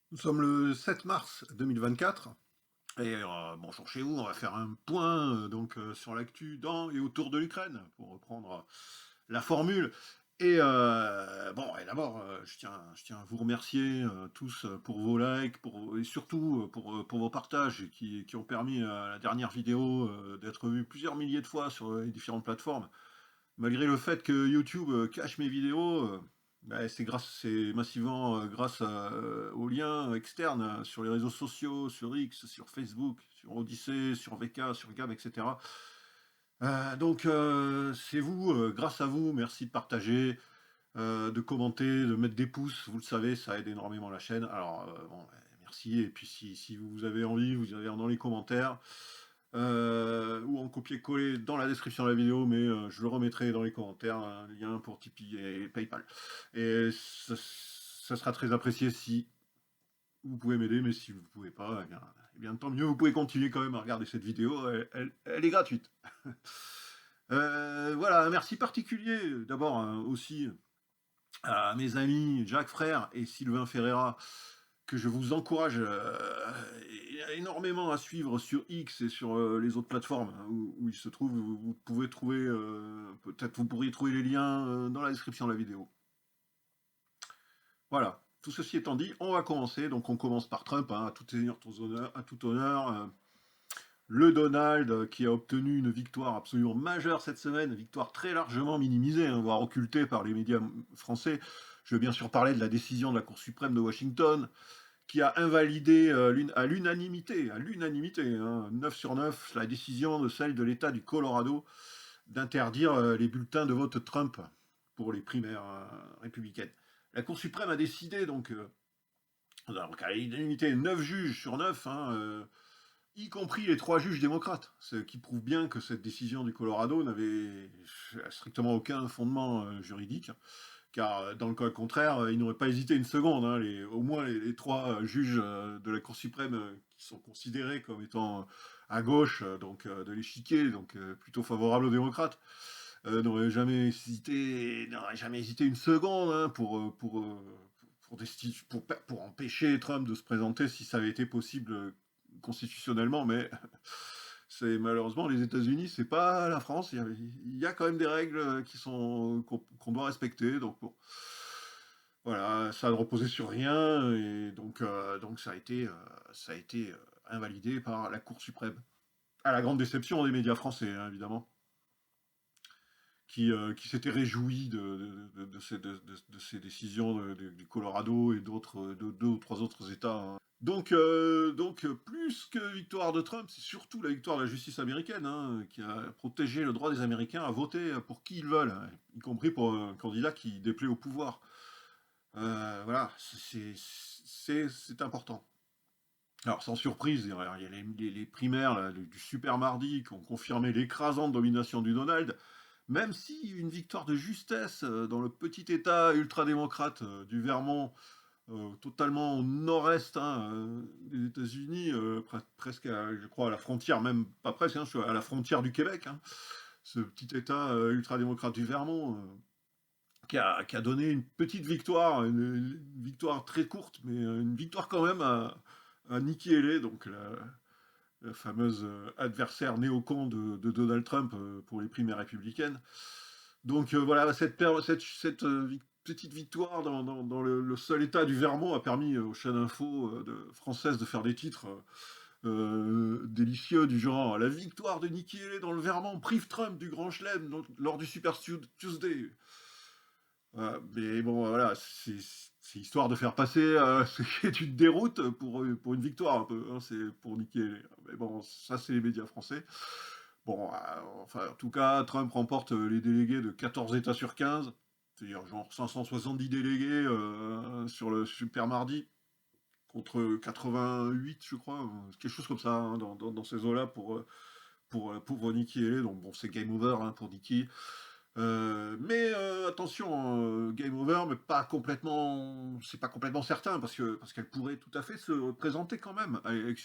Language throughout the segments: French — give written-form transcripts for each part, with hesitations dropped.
Nous sommes le 7 mars 2024 et bonjour chez vous, on va faire un point sur l'actu dans et autour de l'Ukraine pour reprendre la formule. Et d'abord, je tiens à vous remercier tous pour vos likes et surtout pour vos partages qui ont permis à la dernière vidéo d'être vue plusieurs milliers de fois sur les différentes plateformes. Malgré le fait que YouTube cache mes vidéos, bah, c'est massivement aux liens externes sur les réseaux sociaux, sur X, sur Facebook, sur Odyssée, sur VK, sur Gab, etc. C'est vous, grâce à vous, merci de partager, de commenter, de mettre des pouces, vous le savez, ça aide énormément la chaîne. Merci, et puis si vous avez envie, vous avez dans les commentaires, ou en copier-coller dans la description de la vidéo, mais je le remettrai dans les commentaires, un lien pour Tipeee et PayPal. Et ça sera très apprécié si vous pouvez m'aider, mais si vous ne pouvez pas, eh bien, tant mieux, vous pouvez continuer quand même à regarder cette vidéo, elle est gratuite. Voilà, un merci particulier d'abord aussi à mes amis Jacques Frère et Sylvain Ferreira, que je vous encourage énormément à suivre sur X et sur les autres plateformes hein, où il se trouve. Vous pouvez trouver, peut-être vous pourriez trouver les liens dans la description de la vidéo. Voilà. Tout ceci étant dit, on va commencer. Donc on commence par Trump, hein, à tout honneur, à tout honneur. Le Donald qui a obtenu une victoire absolument majeure cette semaine, une victoire très largement minimisée, hein, voire occultée par les médias français. Je veux bien sûr parler de la décision de la Cour suprême de Washington, qui a invalidé à l'unanimité, hein, 9 sur 9, la décision de celle de l'État du Colorado d'interdire les bulletins de vote Trump pour les primaires républicaines. La Cour suprême a décidé, donc à l'unanimité, 9 juges sur 9, hein, y compris les 3 juges démocrates, ce qui prouve bien que cette décision du Colorado n'avait strictement aucun fondement juridique, car dans le cas contraire, ils n'auraient pas hésité une seconde. Hein, au moins les 3 juges de la Cour suprême qui sont considérés comme étant à gauche de l'échiquier, plutôt favorables aux démocrates, n'auraient jamais hésité une seconde hein, pour empêcher Trump de se présenter si ça avait été possible constitutionnellement, mais c'est malheureusement les États-Unis, c'est pas la France. Il y a quand même des règles qu'on doit respecter. Donc bon, voilà, ça ne reposait sur rien et donc ça a été invalidé par la Cour suprême. À la grande déception des médias français, hein, évidemment, qui s'étaient réjouis de ces décisions du Colorado et de 2 ou 3 autres États, hein. Plus que victoire de Trump, c'est surtout la victoire de la justice américaine, hein, qui a protégé le droit des Américains à voter pour qui ils veulent, hein, y compris pour un candidat qui déplaît au pouvoir. Voilà, c'est important. Alors, sans surprise, il y a les primaires là, du super mardi qui ont confirmé l'écrasante domination du Donald, même si une victoire de justesse dans le petit État ultra-démocrate du Vermont, totalement au nord-est hein, des États-Unis, presque, je crois, à la frontière, même pas presque, hein, à la frontière du Québec, hein, ce petit État ultra-démocrate du Vermont, qui a donné une petite victoire, une victoire très courte, mais une victoire quand même à Nikki Haley, donc la fameuse adversaire néocon de Donald Trump pour les primaires républicaines. Voilà, cette petite victoire dans le seul état du Vermont a permis aux chaînes info françaises de faire des titres délicieux du genre la victoire de Nikki Haley dans le Vermont prive Trump du grand chelem lors du Super Tuesday. Mais bon, voilà, c'est histoire de faire passer ce qui est une déroute pour une victoire un peu. Hein, c'est pour Nikki Haley. Mais bon, ça c'est les médias français. Bon, enfin, en tout cas, Trump remporte les délégués de 14 États sur 15, c'est-à-dire genre 570 délégués sur le super mardi, contre 88, je crois, quelque chose comme ça, hein, dans ces eaux-là pour Nikki Haley. Donc bon, c'est game over hein, pour Nikki. Mais attention, game over, mais pas complètement, c'est pas complètement certain parce qu'elle pourrait tout à fait se présenter quand même,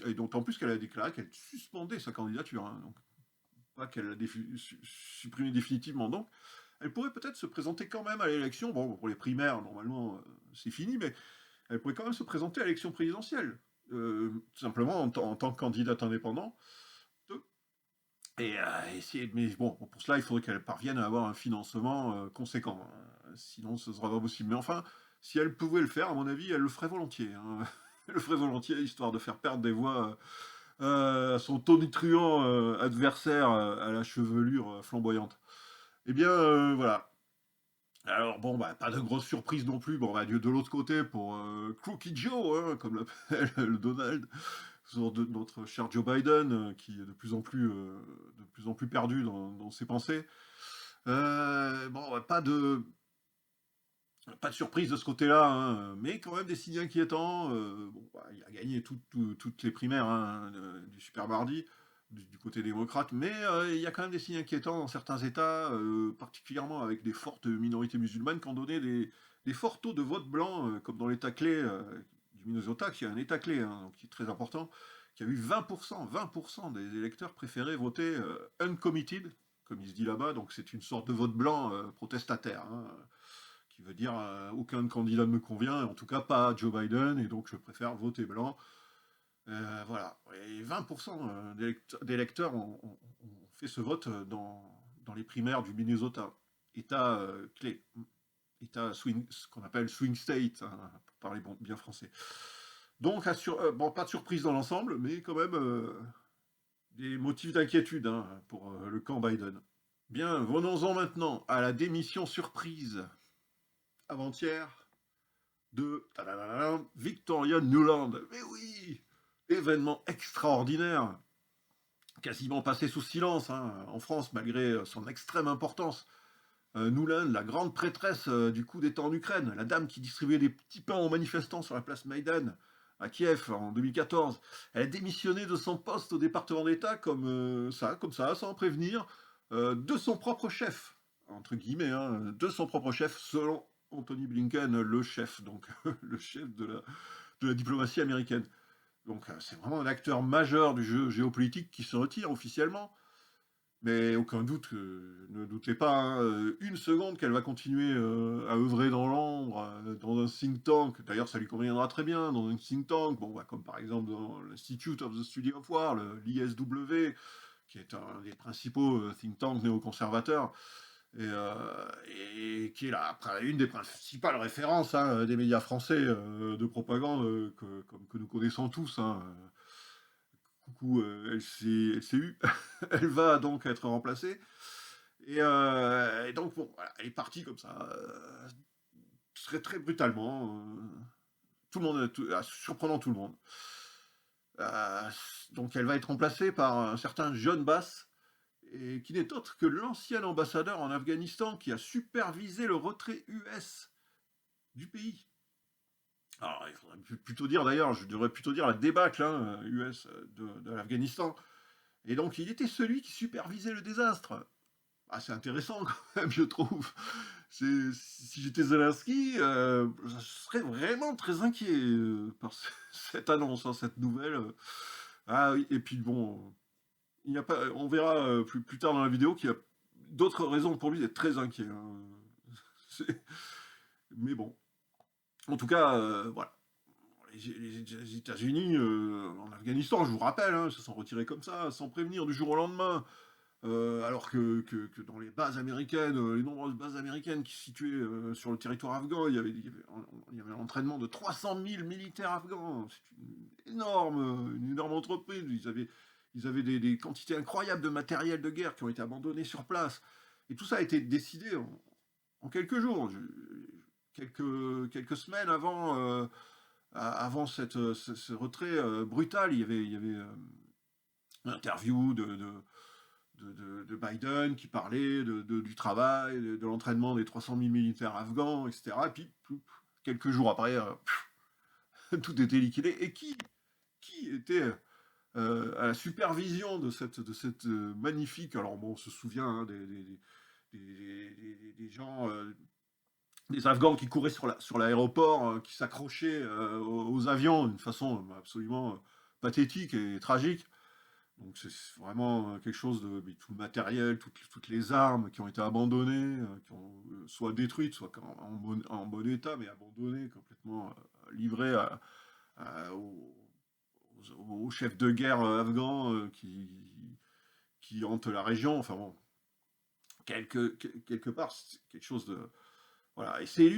et d'autant plus qu'elle a déclaré qu'elle suspendait sa candidature. Hein, donc pas qu'elle l'a supprimé définitivement. Donc, elle pourrait peut-être se présenter quand même à l'élection. Bon, pour les primaires, normalement, c'est fini, mais elle pourrait quand même se présenter à l'élection présidentielle, tout simplement en tant que candidate indépendante. Et essayer, mais bon, pour cela, il faudrait qu'elle parvienne à avoir un financement conséquent, hein. Sinon, ce sera pas possible. Mais enfin, si elle pouvait le faire, à mon avis, elle le ferait volontiers, hein. Elle le ferait volontiers, histoire de faire perdre des voix à son tonitruant adversaire à la chevelure flamboyante. Eh bien, voilà. Alors bon, bah, pas de grosse surprise non plus. Bon, bah, de l'autre côté pour Crooked Joe, hein, comme l'appelle le Donald, notre cher Joe Biden, qui est de plus en plus perdu dans ses pensées. Bon, ouais, pas de surprise de ce côté-là, hein, mais quand même des signes inquiétants. Bon, bah, il a gagné toutes les primaires, hein, du super mardi du côté démocrate, mais il y a quand même des signes inquiétants dans certains États, particulièrement avec des fortes minorités musulmanes qui ont donné des forts taux de vote blanc, comme dans l'État clé du Minnesota, qui est un État clé, hein, donc qui est très important, qui a eu 20% des électeurs préférés voter uncommitted, comme il se dit là-bas, donc c'est une sorte de vote blanc protestataire, hein, qui veut dire aucun candidat ne me convient, en tout cas pas Joe Biden, et donc je préfère voter blanc. Voilà. Et 20% d'électeurs ont fait ce vote dans les primaires du Minnesota, État clé, État swing, ce qu'on appelle swing state, hein, pour parler bien français. Donc, bon, pas de surprise dans l'ensemble, mais quand même des motifs d'inquiétude, hein, pour le camp Biden. Bien, venons-en maintenant à la démission surprise avant-hier de Victoria Nuland. Mais oui, événement extraordinaire, quasiment passé sous silence, hein, en France, malgré son extrême importance. Nuland, la grande prêtresse du coup d'État en Ukraine, la dame qui distribuait des petits pains aux manifestants sur la place Maïdan à Kiev en 2014, elle a démissionné de son poste au département d'État comme ça, sans prévenir, de son propre chef, entre guillemets, hein, de son propre chef, selon Anthony Blinken, le chef, donc le chef de la diplomatie américaine. Donc c'est vraiment un acteur majeur du jeu géopolitique qui se retire officiellement. Mais aucun doute, ne doutez pas, hein, une seconde qu'elle va continuer à œuvrer dans l'ombre, dans un think tank. D'ailleurs, ça lui conviendra très bien, dans un think tank, bon, bah, comme par exemple dans l'Institute of the Study of War, l'ISW, qui est un des principaux think tanks néoconservateurs, et qui est une des principales références, hein, des médias français de propagande que nous connaissons tous, hein. Coucou LCU, elle va donc être remplacée. Et donc, bon, voilà, elle est partie comme ça, très, très brutalement, tout le monde, surprenant tout le monde. Euh, donc, elle va être remplacée par un certain John Bass, et qui n'est autre que l'ancien ambassadeur en Afghanistan qui a supervisé le retrait US du pays. Alors, il faudrait plutôt dire, d'ailleurs, je devrais plutôt dire la débâcle, hein, US de l'Afghanistan. Et donc, il était celui qui supervisait le désastre. Ah, c'est intéressant quand même, je trouve. Si j'étais Zelensky, je serais vraiment très inquiet par cette annonce, hein, cette nouvelle. Ah oui, et puis bon, il n'y a pas, on verra plus tard dans la vidéo qu'il y a d'autres raisons pour lui d'être très inquiet, hein. C'est- Mais bon, en tout cas, voilà. Les États-Unis, en Afghanistan, je vous rappelle, hein, se sont retirés comme ça, sans prévenir du jour au lendemain. Alors que dans les bases américaines, les nombreuses bases américaines qui se situaient sur le territoire afghan, il y avait un entraînement de 300 000 militaires afghans. C'est une énorme entreprise. Ils avaient des quantités incroyables de matériel de guerre qui ont été abandonnés sur place. Et tout ça a été décidé en quelques jours, quelques semaines avant ce retrait brutal. Il y avait une interview de Biden qui parlait du travail, de l'entraînement des 300 000 militaires afghans, etc. Et puis, quelques jours après, tout était liquidé. Et qui était à la supervision de cette magnifique... Alors bon, on se souvient, hein, des gens... des Afghans qui couraient sur l'aéroport, qui s'accrochaient aux avions d'une façon absolument pathétique et tragique. Donc c'est vraiment quelque chose de... Tout le matériel, toutes les armes qui ont été abandonnées, qui ont soit détruites, soit en bon état, mais abandonnées complètement livrés aux chefs de guerre afghans qui hantent la région. Enfin bon, quelque part, c'est quelque chose de... Voilà, et c'est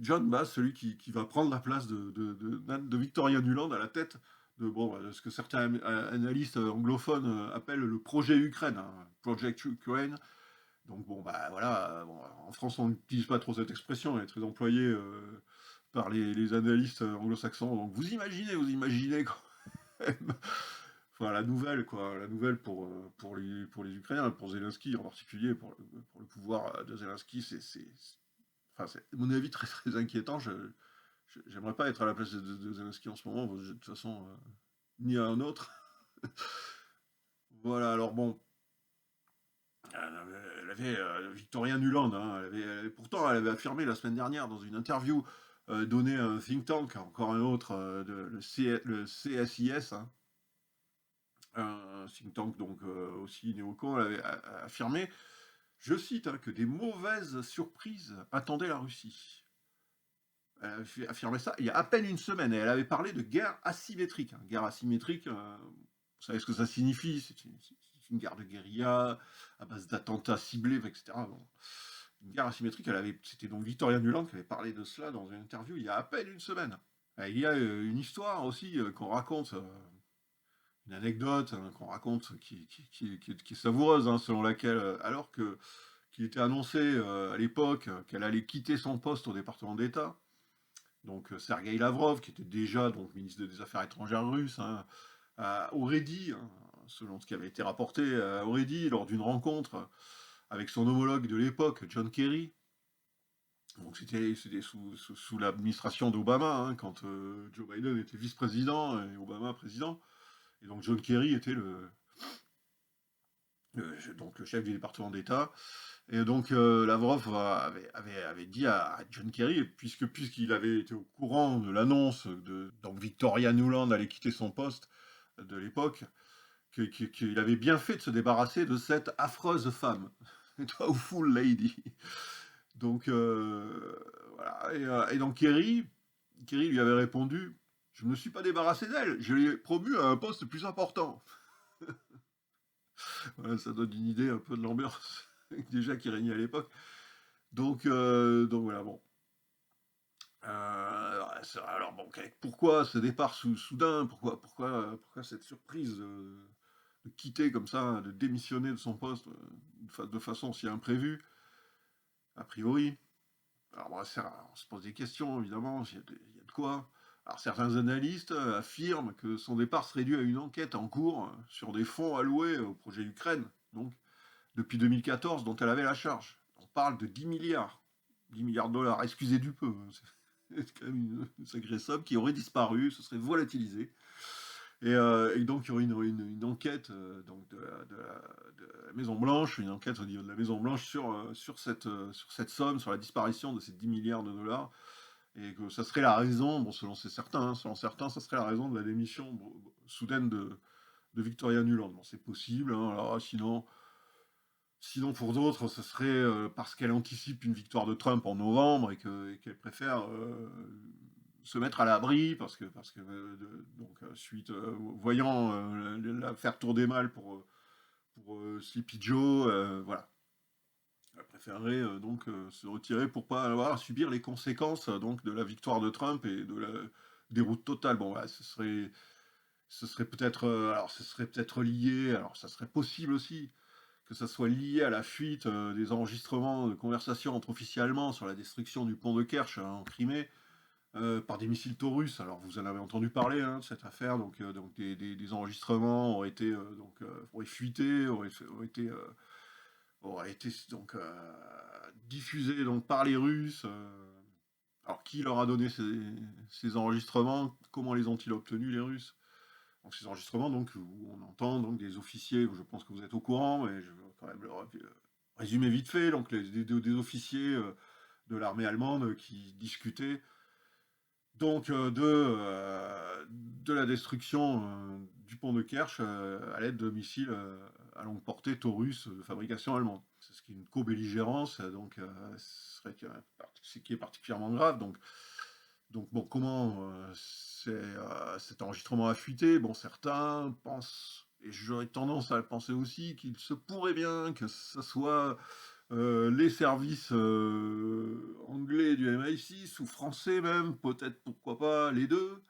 John Bass, celui qui va prendre la place de Victoria Nuland à la tête de ce que certains analystes anglophones appellent le projet Ukraine, hein, Project Ukraine. Donc bon, bah voilà, bon, en France on n'utilise pas trop cette expression, elle est très employée par les analystes anglo-saxons. Donc vous imaginez quand même, enfin la nouvelle quoi, la nouvelle pour les Ukrainiens, pour Zelensky en particulier, pour le pouvoir de Zelensky, enfin, c'est, à mon avis, très très inquiétant. J'aimerais pas être à la place de Zelensky en ce moment, de toute façon, ni à un autre. Voilà, alors bon, elle avait Victoria Nuland, hein, pourtant elle avait affirmé la semaine dernière dans une interview donnée à un think tank, encore un autre, le CSIS, hein, un think tank donc aussi néocon, elle avait affirmé, je cite, hein, que des mauvaises surprises attendaient la Russie. Elle avait affirmé ça il y a à peine une semaine, et elle avait parlé de guerre asymétrique, hein. Guerre asymétrique, vous savez ce que ça signifie, c'est une guerre de guérilla, à base d'attentats ciblés, etc. Bon. Une guerre asymétrique, c'était donc Victoria Nuland qui avait parlé de cela dans une interview il y a à peine une semaine. Et il y a une histoire aussi qu'on raconte, une anecdote hein, qu'on raconte qui est savoureuse, hein, selon laquelle, alors qu'il était annoncé à l'époque qu'elle allait quitter son poste au département d'État, donc Sergei Lavrov, qui était déjà donc ministre des Affaires étrangères russe, hein, aurait dit, hein, selon ce qui avait été rapporté, aurait dit lors d'une rencontre avec son homologue de l'époque, John Kerry. Donc c'était sous l'administration d'Obama, hein, quand Joe Biden était vice-président et Obama président. Et donc John Kerry était donc le chef du département d'État. Et donc Lavrov avait dit à John Kerry, puisqu'il avait été au courant de l'annonce donc Victoria Nuland allait quitter son poste de l'époque, qu'il avait bien fait de se débarrasser de cette affreuse femme, awful lady. Donc voilà, et donc Kerry lui avait répondu, je ne me suis pas débarrassé d'elle, je l'ai promue à un poste plus important. Voilà, ça donne une idée un peu de l'ambiance déjà qui régnait à l'époque. Donc voilà, bon. Alors bon, pourquoi ce départ soudain, pourquoi cette surprise de quitter comme ça, de démissionner de son poste de façon si imprévue, a priori. Alors bon, on se pose des questions, évidemment, il y a de quoi. Alors certains analystes affirment que son départ serait dû à une enquête en cours sur des fonds alloués au projet Ukraine, donc depuis 2014, dont elle avait la charge. On parle de 10 milliards. 10 milliards de dollars, excusez du peu. C'est quand même une sacrée somme qui aurait disparu, ce serait volatilisé. Et donc il y aurait une enquête donc de la Maison Blanche, une enquête au niveau de la Maison Blanche sur cette somme, sur la disparition de ces 10 milliards de dollars, et que ça serait la raison, bon selon certains, hein, selon certains, ça serait la raison de la démission soudaine de Victoria Nuland. Bon, c'est possible, hein, alors sinon pour d'autres, ce serait parce qu'elle anticipe une victoire de Trump en novembre et qu'elle préfère se mettre à l'abri parce que donc suite voyant l'affaire tour des mal pour Sleepy Joe, voilà, elle préférerait donc se retirer pour pas avoir à subir les conséquences donc de la victoire de Trump et de la déroute totale. Bon, voilà, ce serait peut-être alors ce serait peut-être lié, alors ça serait possible aussi que ça soit lié à la fuite des enregistrements de conversations entre officiers allemands sur la destruction du pont de Kerch hein, en Crimée par des missiles taurus. Alors vous en avez entendu parler hein, de cette affaire, donc des enregistrements auraient fuité, auraient été donc diffusés donc par les Russes. Alors qui leur a donné ces enregistrements? Comment les ont-ils obtenus les Russes? Donc ces enregistrements, donc, où on entend donc des officiers, je pense que vous êtes au courant, mais je vais quand même le résumer vite fait, donc des officiers de l'armée allemande qui discutaient donc de la destruction du pont de Kerch à l'aide de missiles à longue portée taurus de fabrication allemande. C'est ce qui est une co-belligérance, donc ce qui est particulièrement grave. Donc Donc bon, comment cet enregistrement a fuité? Bon, certains pensent, et j'aurais tendance à le penser aussi, qu'il se pourrait bien que ça soit les services anglais du MI6 ou français même, peut-être pourquoi pas les deux,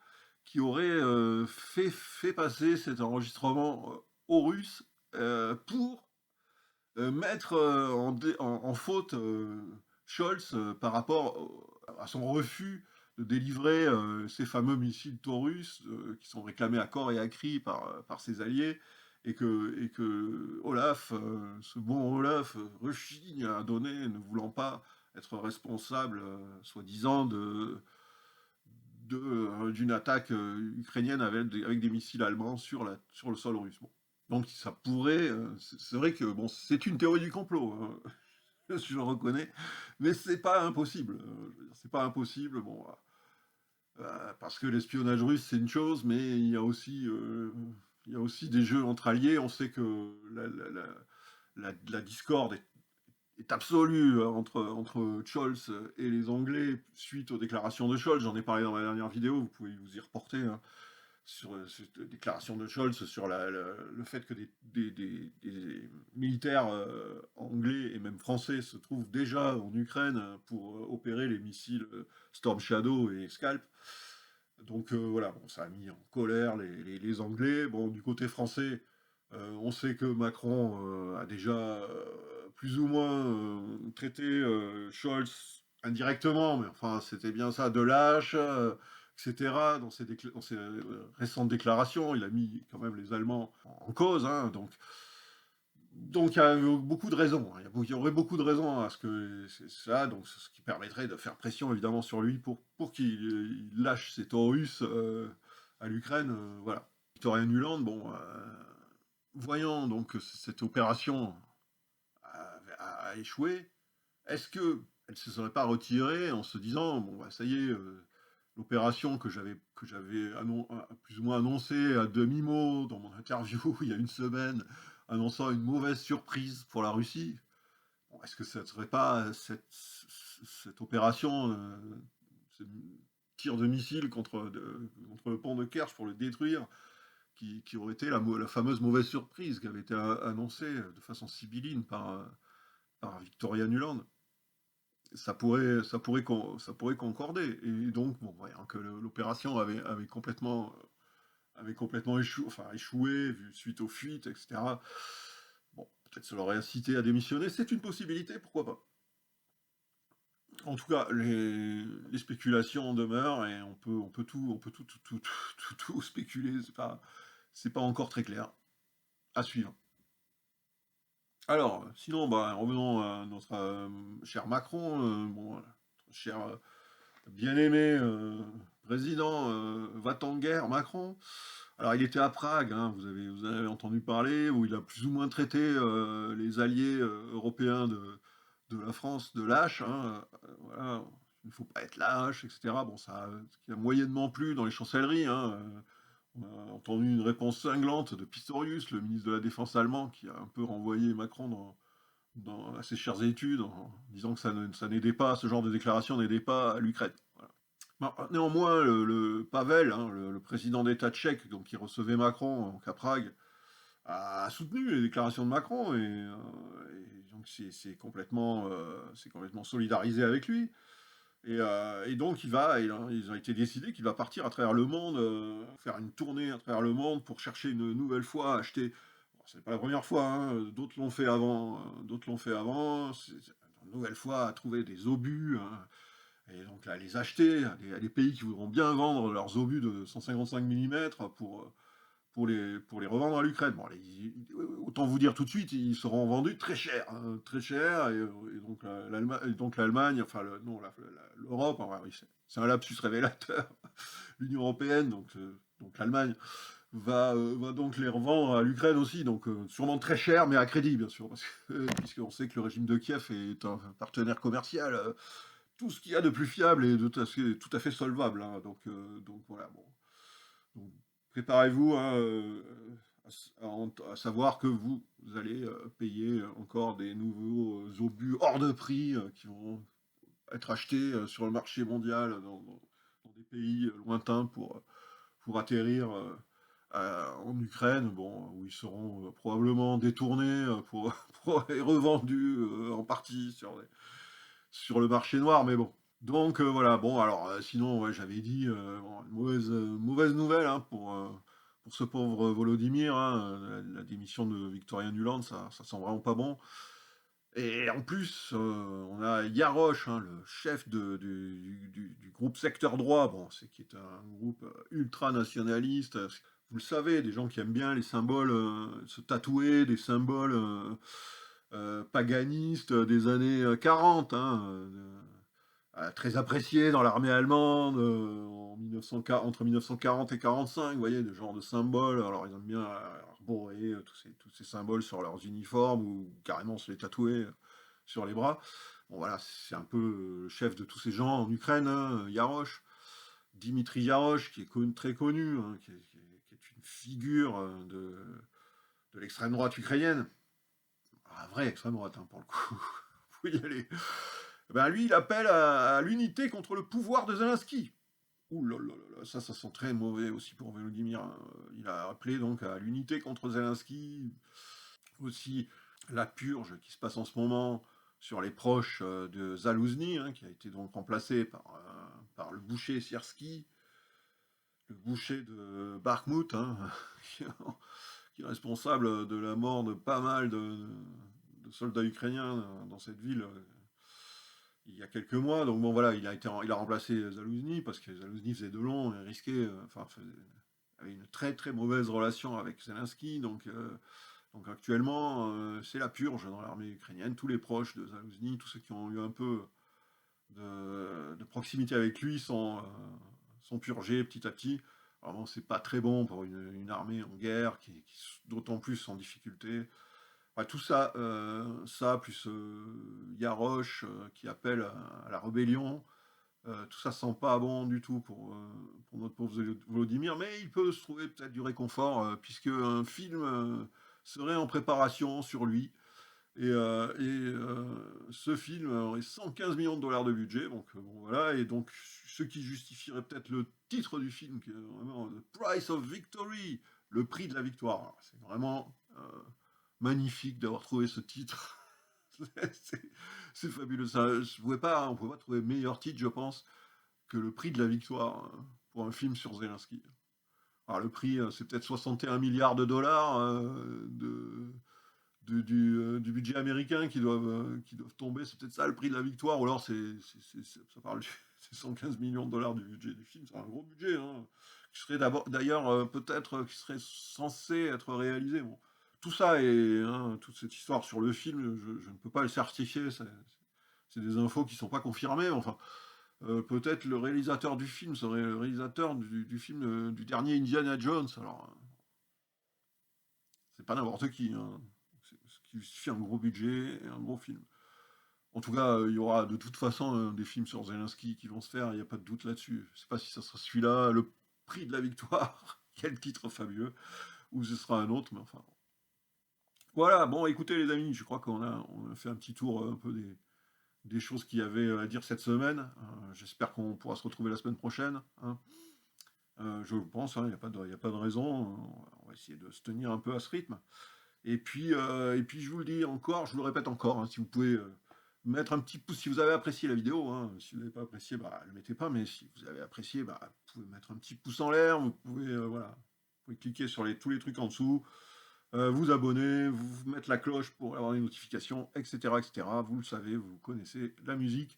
qui auraient fait passer cet enregistrement aux Russes pour mettre en faute Scholz par rapport à son refus de délivrer ces fameux missiles Taurus qui sont réclamés à corps et à cri par ses alliés, et que Olaf, ce bon Olaf, rechigne à donner, ne voulant pas être responsable, soi-disant, d'une attaque ukrainienne avec des missiles allemands sur le sol russe. Bon. Donc ça pourrait, c'est vrai que bon, c'est une théorie du complot, hein, je le reconnais, mais c'est pas impossible. Je veux dire, c'est pas impossible, bon, parce que l'espionnage russe c'est une chose, mais il y a aussi des jeux entre alliés. On sait que la discorde est absolue entre Scholz et les Anglais suite aux déclarations de Scholz. J'en ai parlé dans ma dernière vidéo, vous pouvez vous y reporter, hein, sur cette déclaration de Scholz sur le fait que des militaires anglais et même français se trouvent déjà en Ukraine pour opérer les missiles Storm Shadow et Scalp. Donc voilà, bon, ça a mis en colère les Anglais. Bon, du côté français, on sait que Macron a déjà plus ou moins traité Scholz indirectement, mais enfin c'était bien ça, de lâche, etc. Dans ses récentes déclarations, il a mis quand même les Allemands en cause, hein, donc il y a beaucoup de raisons, hein. Il y aurait beaucoup de raisons à ce que c'est ça, donc ce qui permettrait de faire pression évidemment sur lui pour qu'il il lâche ses Taurus à l'Ukraine, voilà. Victoria Nuland, bon, voyant donc que cette opération a échoué, est-ce que elle se serait pas retirée en se disant bon bah ça y est, l'opération que j'avais plus ou moins annoncée à demi-mot dans mon interview il y a une semaine, annonçant une mauvaise surprise pour la Russie. Bon, est-ce que ça ne serait pas cette opération, ce tir de missile contre le pont de Kerch pour le détruire, qui aurait été la fameuse mauvaise surprise qui avait été annoncée de façon sibylline par Victoria Nuland? Ça pourrait concorder. Et donc, bon, voyant que l'opération avait complètement échoué suite aux fuites, etc. Bon, peut-être ça l'aurait incité à démissionner. C'est une possibilité, pourquoi pas. En tout cas, les spéculations demeurent et on peut tout spéculer. C'est pas encore très clair. À suivre. Alors, sinon, bah, revenons à notre cher Macron, bon, notre cher bien-aimé président va-t-en-guerre Macron. Alors, il était à Prague, hein, vous avez entendu parler, où il a plus ou moins traité les alliés européens de la France de lâches, hein, voilà, il ne faut pas être lâche, etc. Bon, ça, ce qui a moyennement plu dans les chancelleries, hein, on a entendu une réponse cinglante de Pistorius, le ministre de la Défense allemand, qui a un peu renvoyé Macron à ses chères études, en disant que ça n'aidait pas, ce genre de déclaration n'aidait pas à l'Ukraine. Voilà. Néanmoins, le Pavel, hein, le président d'État tchèque, donc, qui recevait Macron donc, à Prague, a soutenu les déclarations de Macron et donc c'est complètement solidarisé avec lui. Et donc ils ont été décidé qu'il va partir à travers le monde, faire une tournée à travers le monde pour chercher une nouvelle fois à acheter. Bon, c'est pas la première fois, hein, d'autres l'ont fait avant. C'est une nouvelle fois à trouver des obus, hein, et donc là, les acheter à des pays qui voudront bien vendre leurs obus de 155 mm pour les revendre à l'Ukraine. Bon, autant vous dire tout de suite, ils seront vendus très cher, et donc l'Allemagne, enfin non, l'Europe, enfin, oui, c'est un lapsus révélateur, l'Union européenne, donc l'Allemagne, va donc les revendre à l'Ukraine aussi, donc sûrement très cher, mais à crédit, bien sûr, puisqu'on sait que le régime de Kiev est un partenaire commercial, tout ce qu'il y a de plus fiable et de tout à fait solvable, hein, donc voilà, bon. Donc, préparez-vous, hein, à savoir que vous allez payer encore des nouveaux obus hors de prix qui vont être achetés sur le marché mondial dans des pays lointains pour atterrir en Ukraine, bon, où ils seront probablement détournés pour être revendus en partie sur le marché noir, mais bon. Donc voilà, bon, alors sinon, ouais, j'avais dit, bon, une mauvaise nouvelle hein, pour ce pauvre Volodymyr, hein, la démission de Victorien Nuland, ça sent vraiment pas bon. Et en plus, on a Yarosh, hein, le chef du groupe Secteur Droit, bon, qui est un groupe ultra-nationaliste. Vous le savez, des gens qui aiment bien les symboles, se tatouer, des symboles paganistes des années 40, hein, très appréciés dans l'armée allemande entre 1940 et 1945, vous voyez, de genre de symboles. Alors ils aiment bien arborer tous ces symboles sur leurs uniformes ou carrément se les tatouer sur les bras. Bon voilà, c'est un peu le chef de tous ces gens en Ukraine, hein, Yarosh. Dimitri Yarosh, qui est très connu, hein, qui est une figure de l'extrême droite ukrainienne. La vraie extrême droite, hein, pour le coup. Faut y aller. Ben lui, il appelle à l'unité contre le pouvoir de Zelensky. Ouh là là là, ça sent très mauvais aussi pour Volodymyr. Hein. Il a appelé donc à l'unité contre Zelensky. Aussi la purge qui se passe en ce moment sur les proches de Zalouzny, hein, qui a été donc remplacé par le boucher Sierski, le boucher de Bakhmout, hein, qui est responsable de la mort de pas mal de soldats ukrainiens dans cette ville il y a quelques mois. Donc bon voilà, il a remplacé Zalouzny parce que Zalouzny faisait de long et risquait, avait une très très mauvaise relation avec Zelensky. Donc actuellement, c'est la purge dans l'armée ukrainienne. Tous les proches de Zalouzny, tous ceux qui ont eu un peu de proximité avec lui sont purgés petit à petit. Alors bon, c'est pas très bon pour une armée en guerre qui d'autant plus en difficulté. Ouais, tout ça, plus Yarosh qui appelle à la rébellion, tout ça sent pas bon du tout pour notre pauvre Volodymyr, mais il peut se trouver peut-être du réconfort puisque un film serait en préparation sur lui. Et ce film aurait 115 millions de dollars de budget, donc bon, voilà, et donc ce qui justifierait peut-être le titre du film, qui est vraiment The Price of Victory, le prix de la victoire. Alors, c'est vraiment magnifique d'avoir trouvé ce titre. C'est fabuleux. Ça, on ne pouvait pas trouver meilleur titre, je pense, que le prix de la victoire pour un film sur Zelensky. Alors le prix, c'est peut-être 61 milliards de dollars du budget américain qui doivent tomber. C'est peut-être ça le prix de la victoire, ou alors ça parle c'est 115 millions de dollars du budget du film. C'est un gros budget, hein, qui serait d'ailleurs peut-être qui serait censé être réalisé. Bon. Tout ça et toute cette histoire sur le film, je ne peux pas le certifier. C'est des infos qui ne sont pas confirmées. Enfin, peut-être le réalisateur du film serait le réalisateur du film du dernier Indiana Jones. Alors, c'est pas n'importe qui. Hein. Ce qui justifie un gros budget et un gros film. En tout cas, il y aura de toute façon des films sur Zelensky qui vont se faire. Il n'y a pas de doute là-dessus. Je ne sais pas si ça sera celui-là, le prix de la victoire. Quel titre fabuleux. Ou ce sera un autre, mais enfin. Voilà, bon, écoutez les amis, je crois qu'on a fait un petit tour un peu des choses qu'il y avait à dire cette semaine. J'espère qu'on pourra se retrouver la semaine prochaine. Hein. Je pense, il n'y a pas de raison. On va essayer de se tenir un peu à ce rythme. Et puis je vous le dis encore, je vous le répète encore, hein, si vous pouvez mettre un petit pouce, si vous avez apprécié la vidéo, hein, si vous n'avez pas apprécié, bah, ne le mettez pas, mais si vous avez apprécié, bah, vous pouvez mettre un petit pouce en l'air, vous pouvez cliquer sur tous les trucs en dessous. Vous abonner, vous mettre la cloche pour avoir les notifications, etc., etc. Vous le savez, vous connaissez la musique.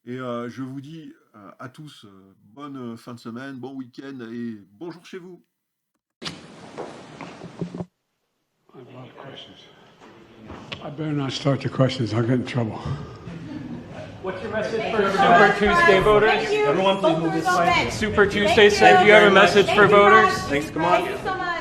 Et je vous dis à tous bonne fin de semaine, bon week-end et bonjour chez vous. I love questions. I better not start the questions. I'll get in trouble. What's your message for Super Tuesday voters? Everyone please move this way. Super Tuesday, Sam, do you have a message for voters? Thanks, come on. Thank you so much.